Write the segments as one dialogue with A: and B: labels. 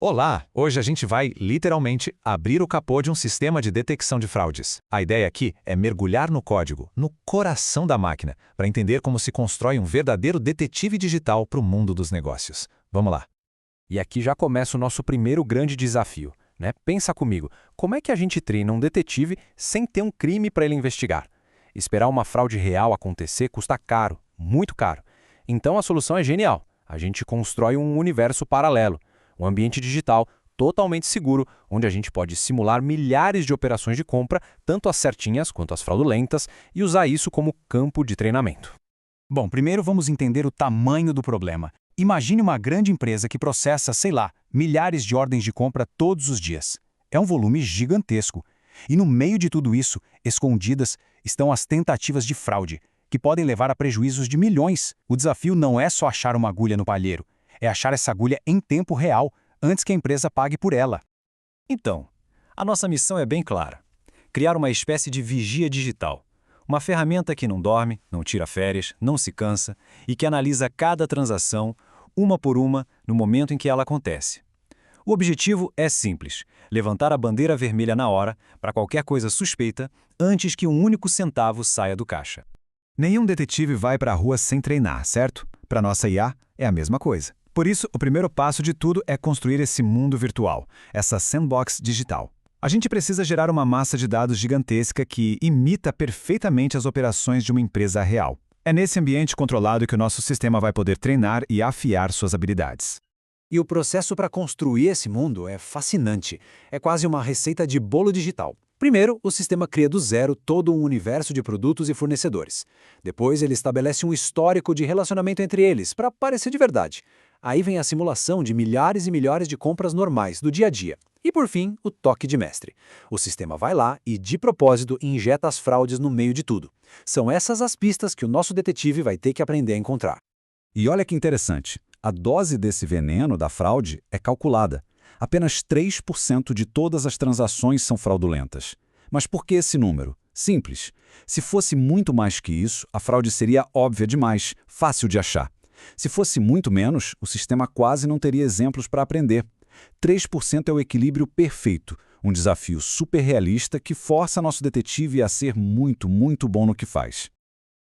A: Olá! Hoje a gente vai, literalmente, abrir o capô de um sistema de detecção de fraudes. A ideia aqui é mergulhar no código, no coração da máquina, para entender como se constrói um verdadeiro detetive digital para o mundo dos negócios. Vamos lá.
B: E aqui já começa o nosso primeiro grande desafio, né? Pensa comigo, como é que a gente treina um detetive sem ter um crime para ele investigar? Esperar uma fraude real acontecer custa caro, muito caro. Então a solução é genial. A gente constrói um universo paralelo, um ambiente digital totalmente seguro, onde a gente pode simular milhares de operações de compra, tanto as certinhas quanto as fraudulentas, e usar isso como campo de treinamento.
C: Bom, primeiro vamos entender o tamanho do problema. Imagine uma grande empresa que processa, sei lá, milhares de ordens de compra todos os dias. É um volume gigantesco. E no meio de tudo isso, escondidas, estão as tentativas de fraude, que podem levar a prejuízos de milhões. O desafio não é só achar uma agulha no palheiro, é achar essa agulha em tempo real, antes que a empresa pague por ela.
D: Então, a nossa missão é bem clara: criar uma espécie de vigia digital. Uma ferramenta que não dorme, não tira férias, não se cansa e que analisa cada transação, uma por uma, no momento em que ela acontece. O objetivo é simples: levantar a bandeira vermelha na hora, para qualquer coisa suspeita, antes que um único centavo saia do caixa.
A: Nenhum detetive vai para a rua sem treinar, certo? Para nossa IA, é a mesma coisa. Por isso, o primeiro passo de tudo é construir esse mundo virtual, essa sandbox digital. A gente precisa gerar uma massa de dados gigantesca que imita perfeitamente as operações de uma empresa real. É nesse ambiente controlado que o nosso sistema vai poder treinar e afiar suas habilidades.
E: E o processo para construir esse mundo é fascinante. É quase uma receita de bolo digital. Primeiro, o sistema cria do zero todo um universo de produtos e fornecedores. Depois, ele estabelece um histórico de relacionamento entre eles, para parecer de verdade. Aí vem a simulação de milhares e milhares de compras normais do dia a dia. E por fim, o toque de mestre. O sistema vai lá e, de propósito, injeta as fraudes no meio de tudo. São essas as pistas que o nosso detetive vai ter que aprender a encontrar.
F: E olha que interessante, a dose desse veneno da fraude é calculada. Apenas 3% de todas as transações são fraudulentas. Mas por que esse número? Simples. Se fosse muito mais que isso, a fraude seria óbvia demais, fácil de achar. Se fosse muito menos, o sistema quase não teria exemplos para aprender. 3% é o equilíbrio perfeito, um desafio super realista que força nosso detetive a ser muito, muito bom no que faz.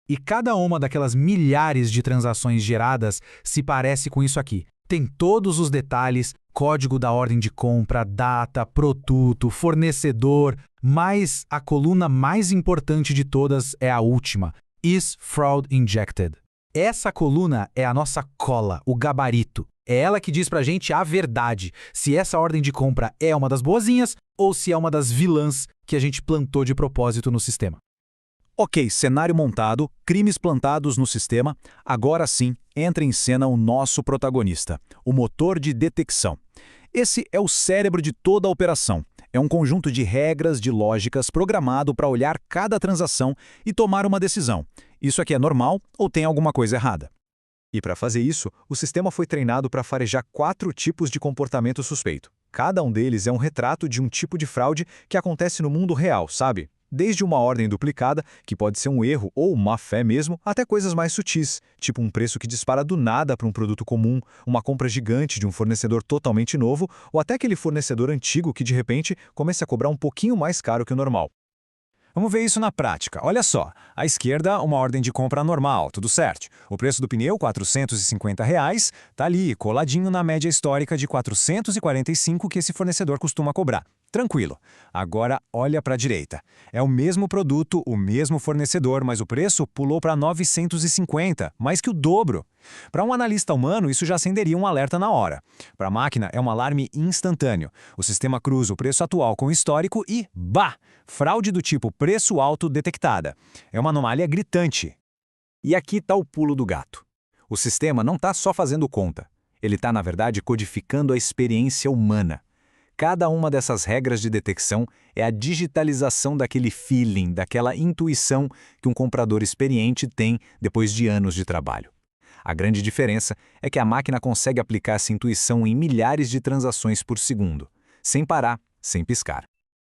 G: E cada uma daquelas milhares de transações geradas se parece com isso aqui. Tem todos os detalhes, código da ordem de compra, data, produto, fornecedor, mas a coluna mais importante de todas é a última, Is Fraud Injected? Essa coluna é a nossa cola, o gabarito. É ela que diz pra gente a verdade, se essa ordem de compra é uma das boazinhas ou se é uma das vilãs que a gente plantou de propósito no sistema.
A: Ok, cenário montado, crimes plantados no sistema. Agora sim, entra em cena o nosso protagonista, o motor de detecção. Esse é o cérebro de toda a operação. É um conjunto de regras, de lógicas programado para olhar cada transação e tomar uma decisão. Isso aqui é normal ou tem alguma coisa errada? E para fazer isso, o sistema foi treinado para farejar 4 tipos de comportamento suspeito. Cada um deles é um retrato de um tipo de fraude que acontece no mundo real, sabe? Desde uma ordem duplicada, que pode ser um erro ou má-fé mesmo, até coisas mais sutis, tipo um preço que dispara do nada para um produto comum, uma compra gigante de um fornecedor totalmente novo, ou até aquele fornecedor antigo que, de repente, comece a cobrar um pouquinho mais caro que o normal. Vamos ver isso na prática. Olha só, à esquerda, uma ordem de compra normal, tudo certo. O preço do pneu, R$ 450, tá ali, coladinho na média histórica de 445 que esse fornecedor costuma cobrar. Tranquilo. Agora, olha para a direita. É o mesmo produto, o mesmo fornecedor, mas o preço pulou para 950, mais que o dobro. Para um analista humano, isso já acenderia um alerta na hora. Para a máquina, é um alarme instantâneo. O sistema cruza o preço atual com o histórico e, bah! Fraude do tipo preço alto detectada. É uma anomalia gritante.
E: E aqui está o pulo do gato. O sistema não está só fazendo conta. Ele está, na verdade, codificando a experiência humana. Cada uma dessas regras de detecção é a digitalização daquele feeling, daquela intuição que um comprador experiente tem depois de anos de trabalho. A grande diferença é que a máquina consegue aplicar essa intuição em milhares de transações por segundo, sem parar, sem piscar.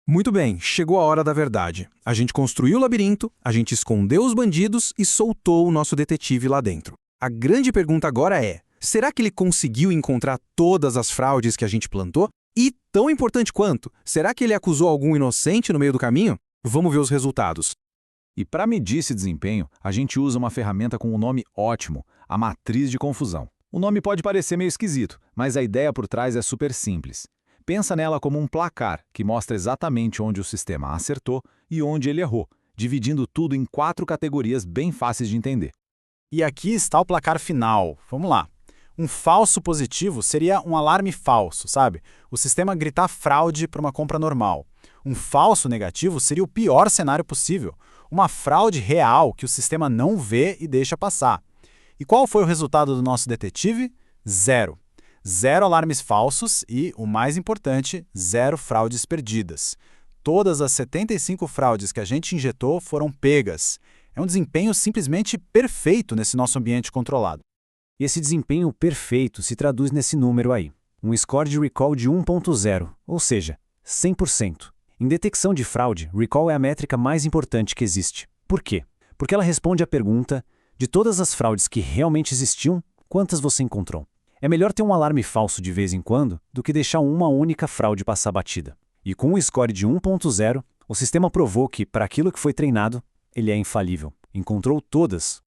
G: Muito bem, chegou a hora da verdade. A gente construiu o labirinto, a gente escondeu os bandidos e soltou o nosso detetive lá dentro. A grande pergunta agora é:
C: Será que ele conseguiu encontrar todas as fraudes que a gente plantou? E, tão importante quanto, será que ele acusou algum inocente no meio do caminho? Vamos ver os resultados.
A: E para medir esse desempenho, a gente usa uma ferramenta com um nome ótimo, a matriz de confusão. O nome pode parecer meio esquisito, mas a ideia por trás é super simples. Pensa nela como um placar que mostra exatamente onde o sistema acertou e onde ele errou, dividindo tudo em 4 categorias bem fáceis de entender.
H: E aqui está o placar final. Vamos lá. Um falso positivo seria um alarme falso, sabe? O sistema gritar fraude para uma compra normal. Um falso negativo seria o pior cenário possível. Uma fraude real que o sistema não vê e deixa passar. E qual foi o resultado do nosso detetive? 0. 0 alarmes falsos e, o mais importante, 0 fraudes perdidas. Todas as 75 fraudes que a gente injetou foram pegas. É um desempenho simplesmente perfeito nesse nosso ambiente controlado.
D: E esse desempenho perfeito se traduz nesse número aí. Um score de recall de 1.0, ou seja, 100%. Em detecção de fraude, recall é a métrica mais importante que existe. Por quê? Porque ela responde à pergunta: de todas as fraudes que realmente existiam, quantas você encontrou? É melhor ter um alarme falso de vez em quando do que deixar uma única fraude passar batida. E com um score de 1.0, o sistema provou que, para aquilo que foi treinado, ele é infalível. Encontrou todas.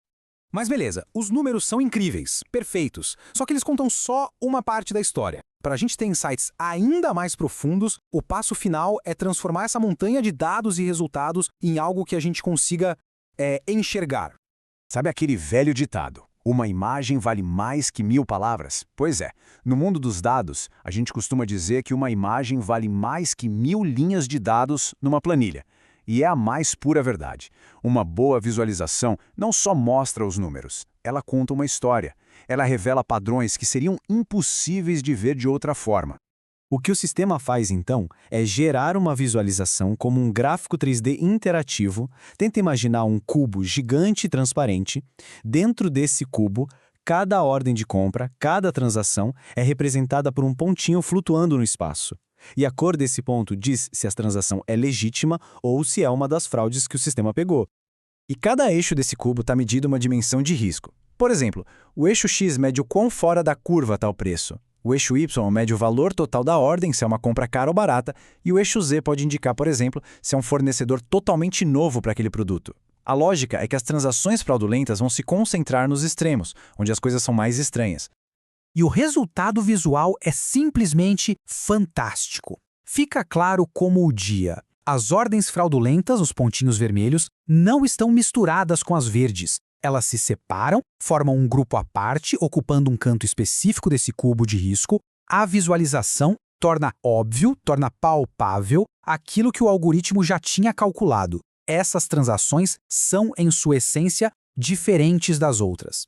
C: Mas beleza, os números são incríveis, perfeitos, só que eles contam só uma parte da história. Para a gente ter insights ainda mais profundos, o passo final é transformar essa montanha de dados e resultados em algo que a gente consiga enxergar.
A: Sabe aquele velho ditado? Uma imagem vale mais que 1000 palavras? Pois é, no mundo dos dados, a gente costuma dizer que uma imagem vale mais que 1000 linhas de dados numa planilha. E é a mais pura verdade. Uma boa visualização não só mostra os números, ela conta uma história. Ela revela padrões que seriam impossíveis de ver de outra forma.
D: O que o sistema faz, então, é gerar uma visualização como um gráfico 3D interativo. Tenta imaginar um cubo gigante e transparente. Dentro desse cubo, cada ordem de compra, cada transação, é representada por um pontinho flutuando no espaço. E a cor desse ponto diz se a transação é legítima ou se é uma das fraudes que o sistema pegou. E cada eixo desse cubo está medindo uma dimensão de risco. Por exemplo, o eixo X mede o quão fora da curva está o preço. O eixo Y mede o valor total da ordem, se é uma compra cara ou barata, e o eixo Z pode indicar, por exemplo, se é um fornecedor totalmente novo para aquele produto. A lógica é que as transações fraudulentas vão se concentrar nos extremos, onde as coisas são mais estranhas.
G: E o resultado visual é simplesmente fantástico. Fica claro como o dia. As ordens fraudulentas, os pontinhos vermelhos, não estão misturadas com as verdes. Elas se separam, formam um grupo à parte, ocupando um canto específico desse cubo de risco. A visualização torna óbvio, torna palpável aquilo que o algoritmo já tinha calculado. Essas transações são, em sua essência, diferentes das outras.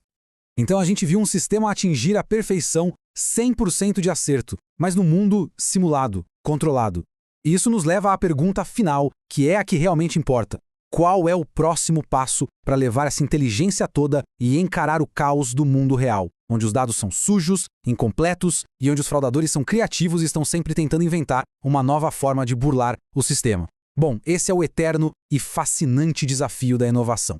C: Então a gente viu um sistema atingir a perfeição, 100% de acerto, mas no mundo simulado, controlado. E isso nos leva à pergunta final, que é a que realmente importa. Qual é o próximo passo para levar essa inteligência toda e encarar o caos do mundo real, onde os dados são sujos, incompletos e onde os fraudadores são criativos e estão sempre tentando inventar uma nova forma de burlar o sistema? Bom, esse é o eterno e fascinante desafio da inovação.